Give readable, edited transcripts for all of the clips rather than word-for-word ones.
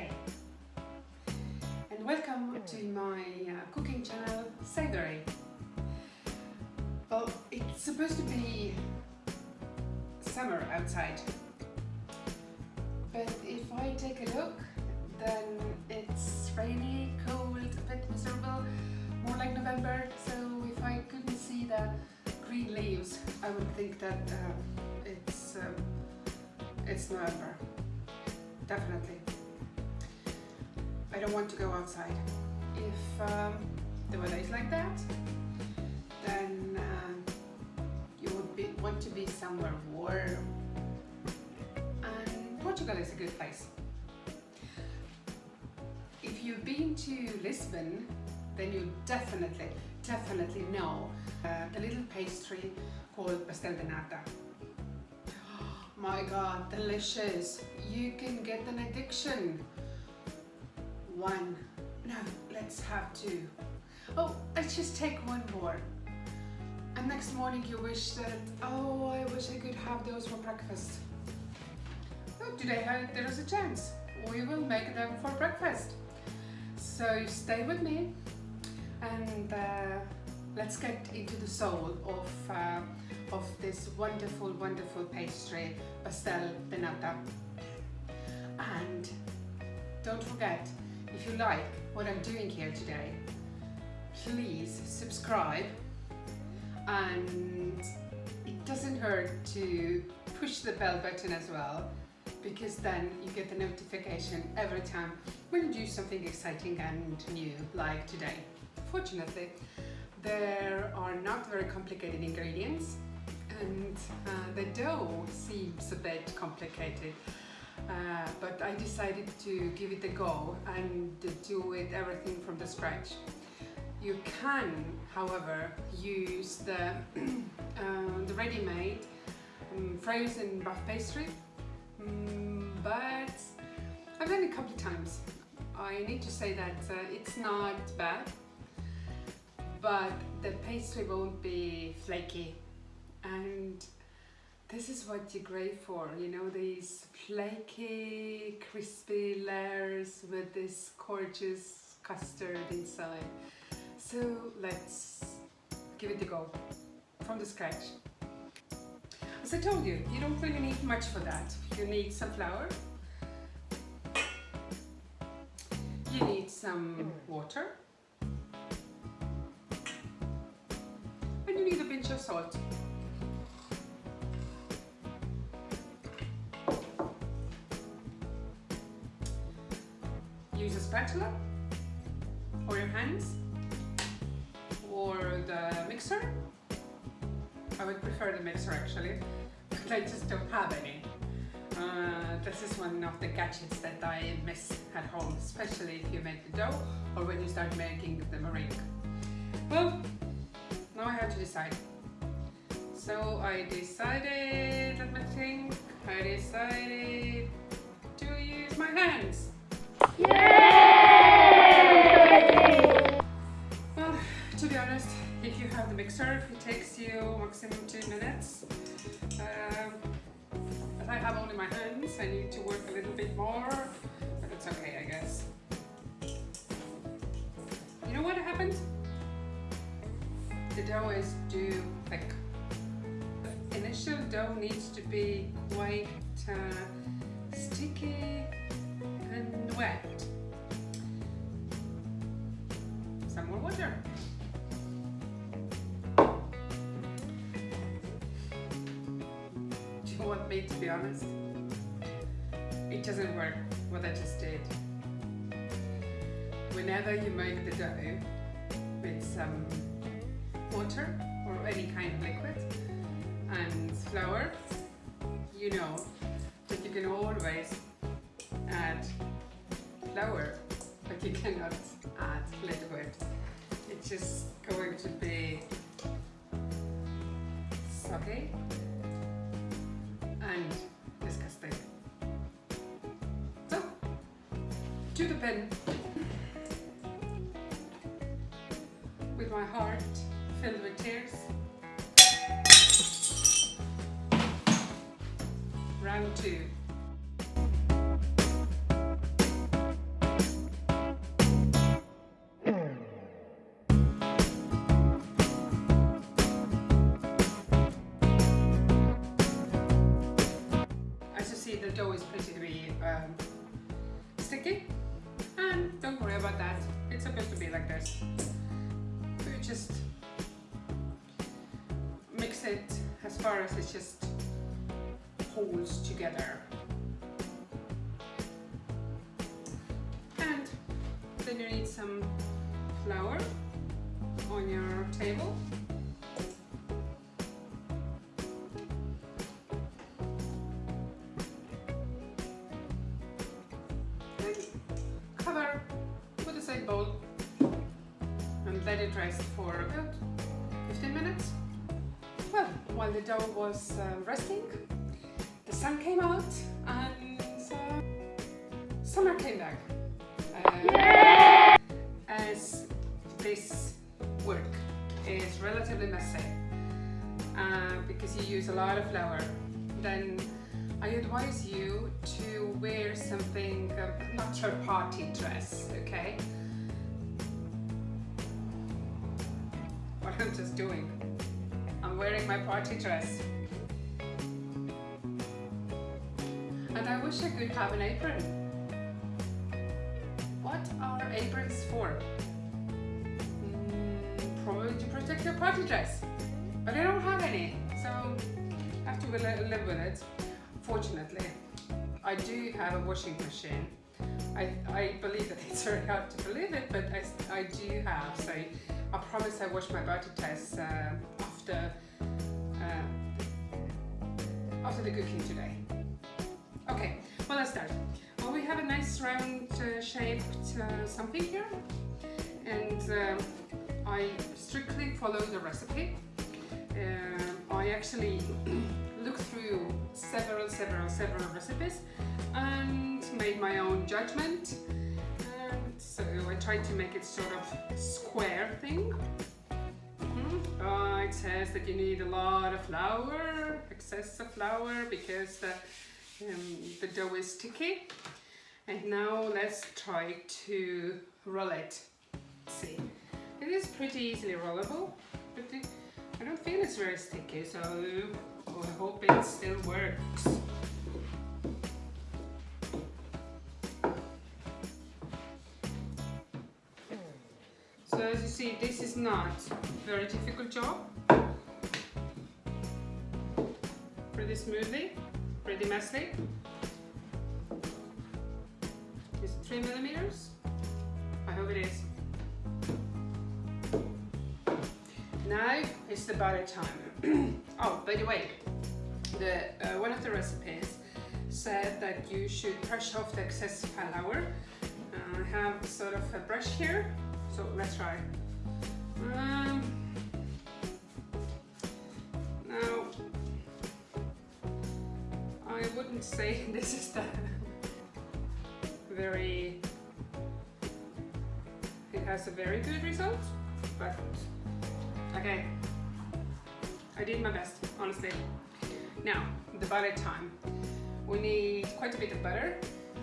day and welcome to my cooking channel Savory. Well, it's supposed to be summer outside, but if I take a look, then it's rainy, cold, a bit miserable, more like November. So if I couldn't see the green leaves, I would think that it's November. Definitely. I don't want to go outside. If the weather is like that, then you would want to be somewhere warm. And Portugal is a good place. If you've been to Lisbon, then you definitely know the little pastry called Pastel de Nata. My God, delicious! You can get an addiction. One. No, let's have two. Oh, let's just take one more. And next morning you wish that, oh, I wish I could have those for breakfast. Oh, today there is a chance. We will make them for breakfast. So stay with me and let's get into the soul of this wonderful pastry, Pastel de Nata. And don't forget, if you like what I'm doing here today, please subscribe, and it doesn't hurt to push the bell button as well, because then you get the notification every time when you do something exciting and new like today. Fortunately, there are not very complicated ingredients, and the dough seems a bit complicated, but I decided to give it a go and do everything from the scratch. You can, however, use the ready-made frozen buff pastry, but I've done it a couple of times. I need to say that it's not bad, but the pastry won't be flaky, and this is what you crave for, you know, these flaky, crispy layers with this gorgeous custard inside. So let's give it a go from the scratch. As I told you, you don't really need much for that. You need some flour, you need some water, and you need a pinch of salt. Use a spatula or your hands or the mixer. I would prefer the mixer actually, but I just don't have any. This is one of the gadgets that I miss at home, especially if you make the dough or when you start making the meringue. Well, now I have to decide. So I decided to use my hands. Yay! Well, to be honest, if you have the mixer, it takes you maximum 2 minutes. But I have only my hands, I need to work a little bit more, but it's okay, I guess. You know what happened? The dough is too thick. The initial dough needs to be quite sticky and wet. Some more water. Do you want me to be honest? It doesn't work what I just did. Whenever you make the dough with some water or any kind of liquid and flour, you know that you can always add flour, but you cannot add liquid. It's just going to be soggy and disgusting. So, to the pen, with my heart filled with tears. Round 2. about that. It's supposed to be like this. We just mix it as far as it just holds together. And then you need some flour on your table. And cover with the same bowl and let it rest for about 15 minutes. Well, while the dough was resting, the sun came out and summer came back. As this work is relatively messy because you use a lot of flour, then I advise you to wear something, not your party dress, okay? What I'm just doing, I'm wearing my party dress. And I wish I could have an apron. What are aprons for? Probably to protect your party dress. But I don't have any, so I have to live with it. Fortunately, I do have a washing machine. I believe that it's very hard to believe it, but I do have. So I promise I wash my party dress after the cooking today. Okay, well, let's start. Well, we have a nice round shaped something here, and I strictly follow the recipe. I actually looked through several recipes and made my own judgment. And so I tried to make it sort of square thing. It says that you need a lot of flour, excessive flour, because the dough is sticky. And now let's try to roll it. Let's see, it is pretty easily rollable, but I don't feel it's very sticky, so I hope it still works. So as you see, this is not a very difficult job. Pretty smoothly, pretty messy. Is it 3 millimeters? I hope it is. Now it's the butter time. Oh, by the way, one of the recipes said that you should brush off the excess flour. I have sort of a brush here, so let's try. Now, I wouldn't say this is the it has a very good result, but okay, I did my best, honestly. Now, the butter time. We need quite a bit of butter,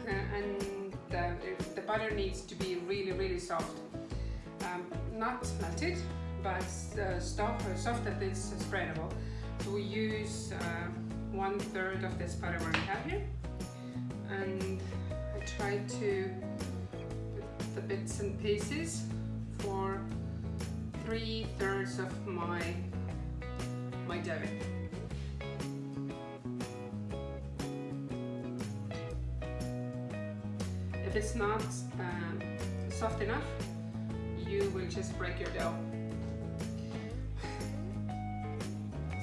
and the butter needs to be really soft. Not melted, but soft that it's spreadable. So we use 1/3 of this butter we have here, and I try to put the bits and pieces for 3/3 of my dough. If it's not soft enough, you will just break your dough.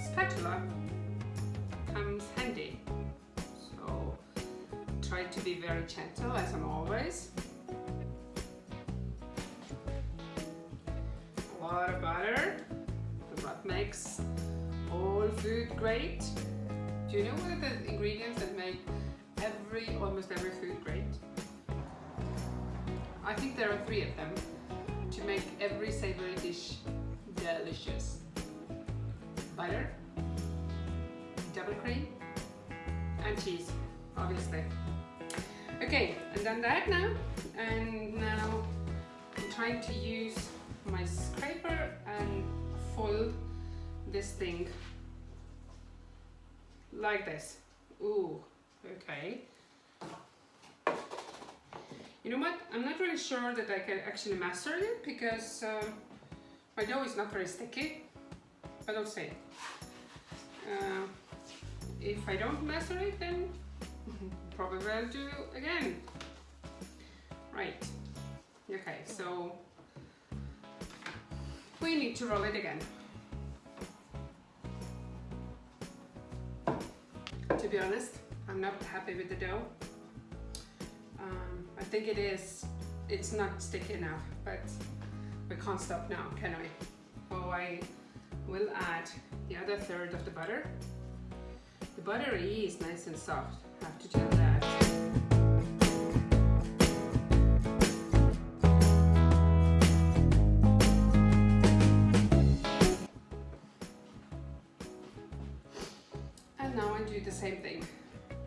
Spatula comes handy, so try to be very gentle, as I'm always. A lot of butter, what makes all food great. Do you know what are the ingredients that make almost every food great? I think there are 3 of them to make every savory dish delicious. Butter, double cream, and cheese, obviously. Okay, I've done that now, and now I'm trying to use my scraper and fold this thing like this. Ooh, okay. You know what? I'm not really sure that I can actually master it because my dough is not very sticky. But I'll see. If I don't master it, then probably I'll do again. Right. Okay, so we need to roll it again. To be honest, I'm not happy with the dough. I think it's not sticky enough, but we can't stop now, can we? So I will add the other third of the butter. The butter is nice and soft, I have to tell that. And now I do the same thing.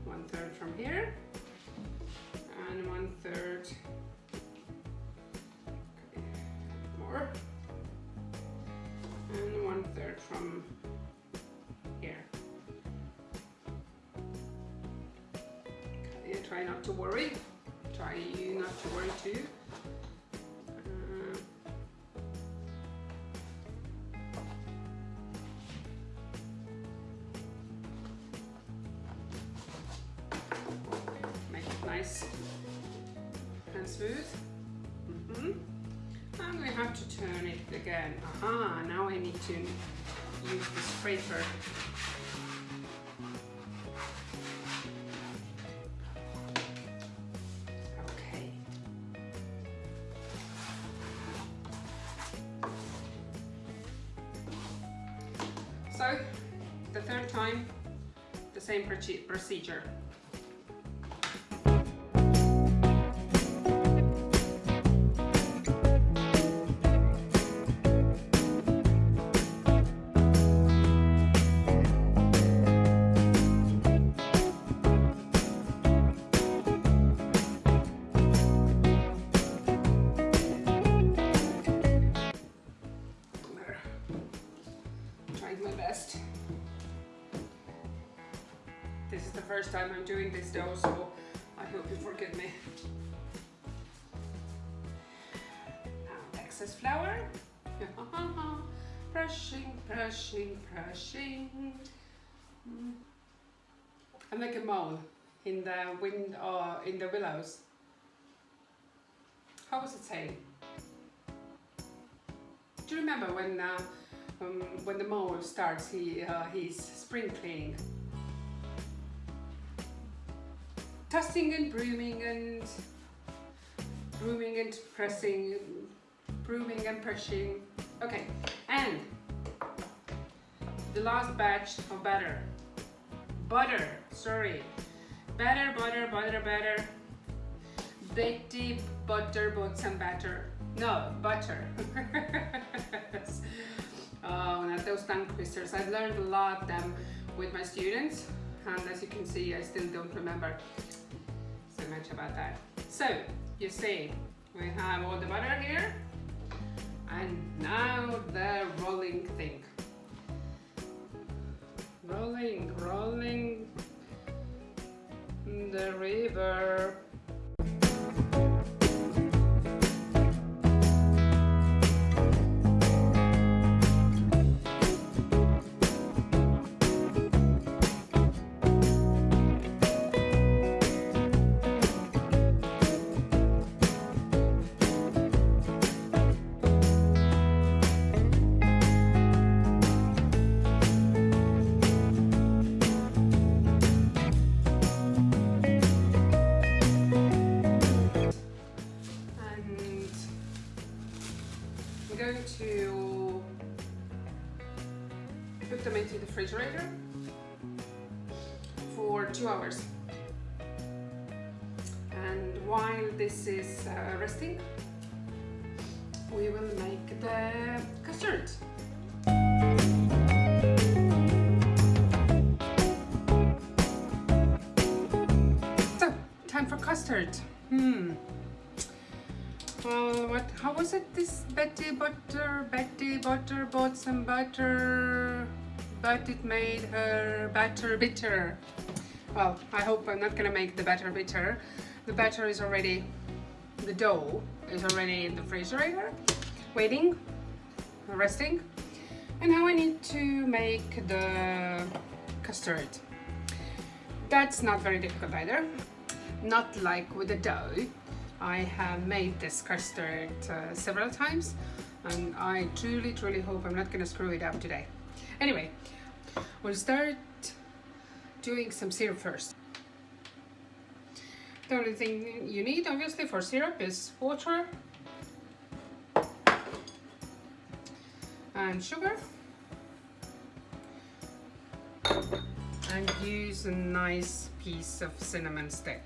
1/3 from here and 1/3 more and 1/3 from here. Okay, try not to worry. Try you not to worry too. Nice and smooth. And we have to turn it again. Aha, now I need to use the scraper. Okay. So, the third time, the same procedure. My best. This is the first time I'm doing this dough, so I hope you forgive me. Now excess flour. Brushing, brushing, brushing. I'm like a mole in the wind or in the willows. How was it saying? Do you remember when the mower starts, he's sprinkling, dusting and brooming and pressing, brooming and pushing. Okay, and the last batch of butter, Betty butter bought some batter. No, butter. Oh, not those tongue twisters. I've learned a lot of them with my students, and as you can see, I still don't remember so much about that. So, you see, we have all the butter here, and now the rolling thing. Rolling, rolling in the river. Going to put them into the refrigerator for 2 hours. And while this is resting, we will make the custard. So, time for custard. Well, how was it? This Betty butter bought some butter, but it made her batter bitter. Well, I hope I'm not gonna make the batter bitter. The batter is already the dough is already in the refrigerator, waiting, resting. And now I need to make the custard. That's not very difficult either. Not like with the dough. I have made this custard several times, and I truly hope I'm not gonna screw it up today. Anyway, we'll start doing some syrup first. The only thing you need obviously for syrup is water and sugar, and use a nice piece of cinnamon stick.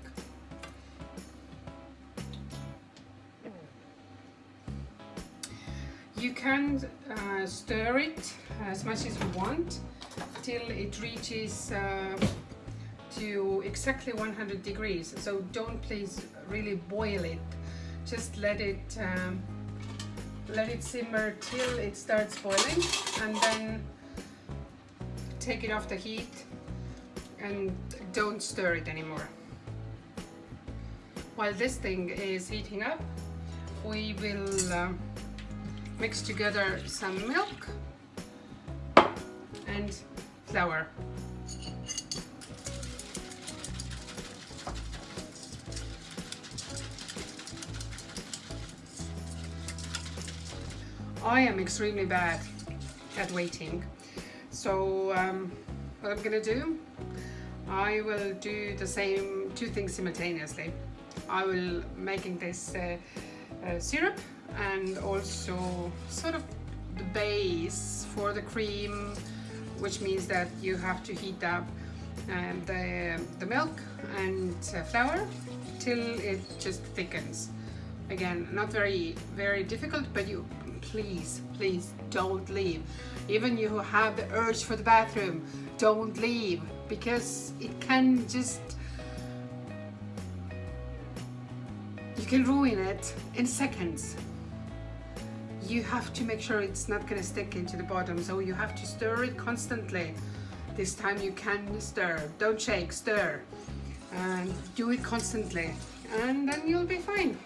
You can stir it as much as you want till it reaches to exactly 100 degrees. So don't please really boil it. Just let it simmer till it starts boiling, and then take it off the heat and don't stir it anymore. While this thing is heating up, we will mix together some milk and flour. I am extremely bad at waiting, so what I'm gonna do, I will do the same two things simultaneously. I will making this syrup and also sort of the base for the cream, which means that you have to heat up the milk and flour till it just thickens. Again, not very difficult, but you please don't leave. Even you who have the urge for the bathroom, don't leave, because it can just, you can ruin it in seconds. You have to make sure it's not going to stick into the bottom, so you have to stir it constantly. This time you can stir, don't shake, stir, and do it constantly, and then you'll be fine.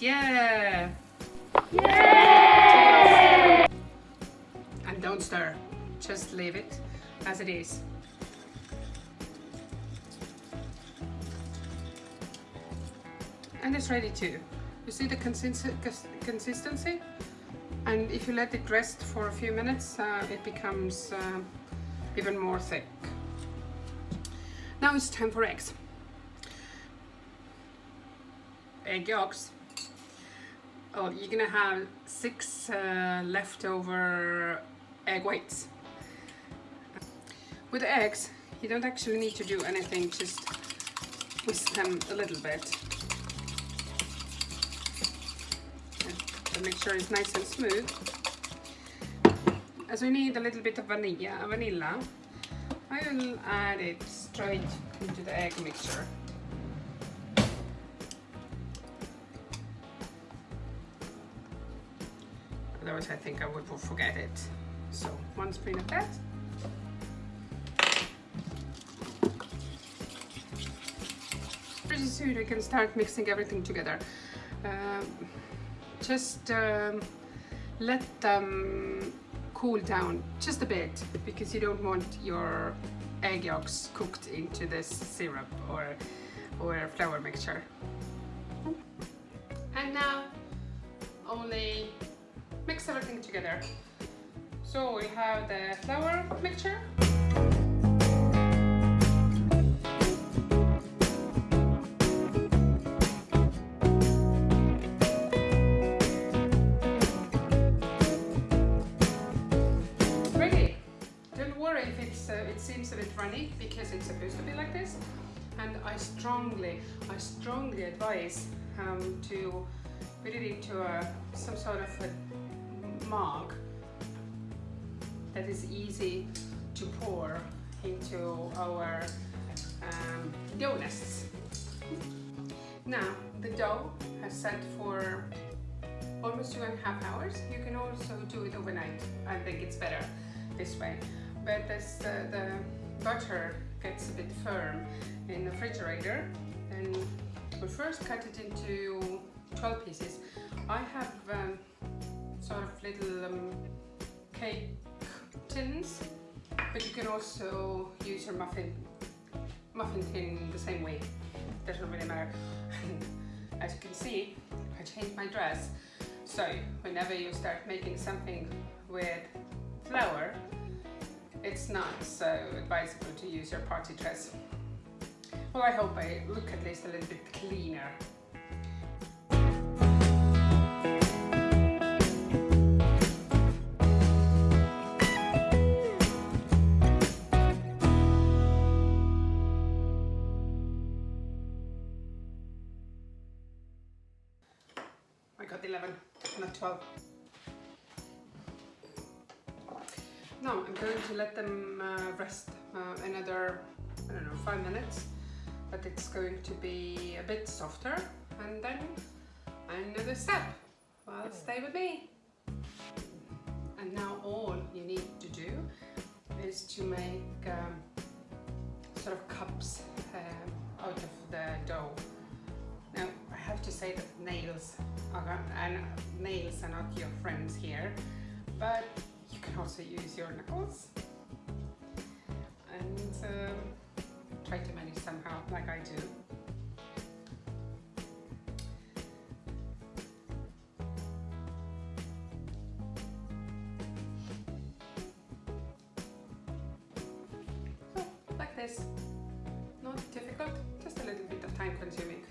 Yeah! Yay! And don't stir, just leave it as it is. And it's ready too. You see the consistency? And if you let it rest for a few minutes, it becomes even more thick. Now it's time for eggs. Egg yolks. Oh, you're gonna have 6 leftover egg whites. With the eggs, you don't actually need to do anything, just whisk them a little bit. To make sure it's nice and smooth. As we need a little bit of vanilla, I will add it straight into the egg mixture. Otherwise I think I would forget it. So 1 spoon of that. Pretty soon we can start mixing everything together. Just let them cool down just a bit, because you don't want your egg yolks cooked into this syrup or flour mixture. And now only mix everything together. So we have the flour mixture. Ready. Don't worry if it seems a bit runny, because it's supposed to be like this. And I strongly advise to put it into some sort of a mug that is easy to pour into our dough nests. Now the dough has set for almost 2.5 hours. You can also do it overnight. I think it's better this way. But as the butter gets a bit firm in the refrigerator, then we'll first cut it into 12 pieces. I have sort of little cake tins, but you can also use your muffin tin the same way. Doesn't really matter. As you can see, I changed my dress. So whenever you start making something with flour, it's not so advisable to use your party dress. Well, I hope I look at least a little bit cleaner. I got 11, not 12. Now I'm going to let them rest another, I don't know, 5 minutes, but it's going to be a bit softer, and then another step. Well, stay with me. And now all you need to do is to make sort of cups out of the dough. Now I have to say that nails are not your friends here, but you can also use your knuckles and try to manage somehow, like I do. So, like this. Not difficult, just a little bit of time consuming.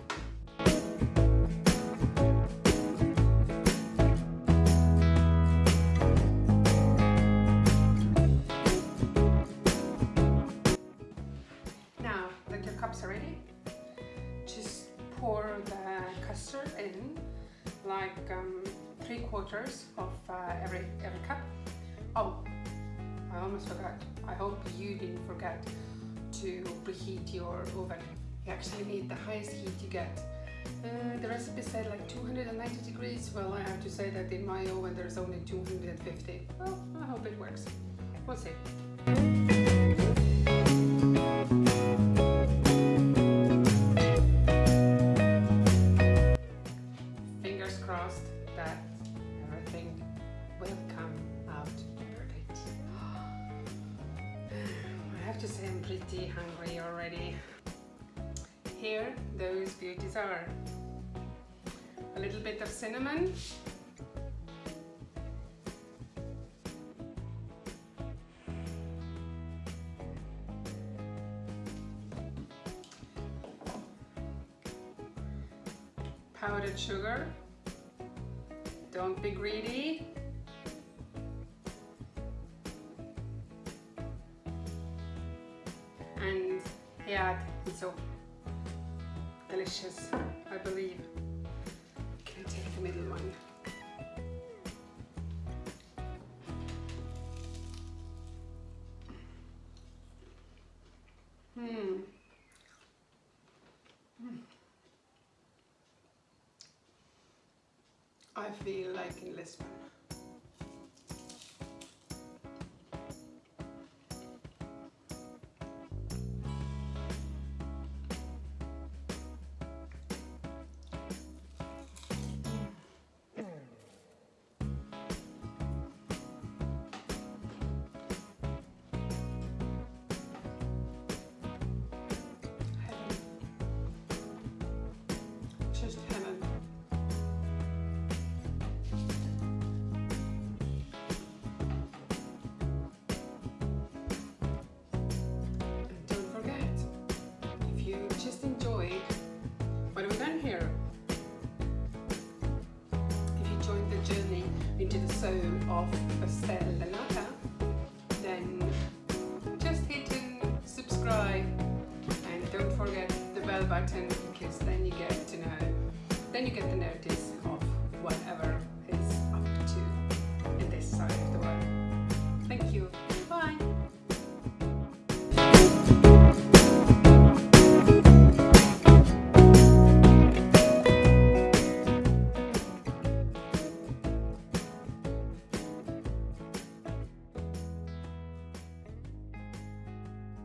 Are ready. Just pour the custard in, like 3/4 of every cup. Oh, I almost forgot. I hope you didn't forget to preheat your oven. You actually need the highest heat you get. The recipe said like 290 degrees. Well, I have to say that in my oven there's only 250. Well, I hope it works. We'll see. That everything will come out perfect. I have to say I'm pretty hungry already. Here those beauties are. A little bit of cinnamon. Powdered sugar. Don't be greedy. And yeah, it's so delicious, I believe. Can I take the middle one? I feel like in Lisbon. Heaven. Just heaven. Just enjoyed what we've done here. If you joined the journey into the soul of Pastel de Nata, then just hit and subscribe, and don't forget the bell button, because then you get the notice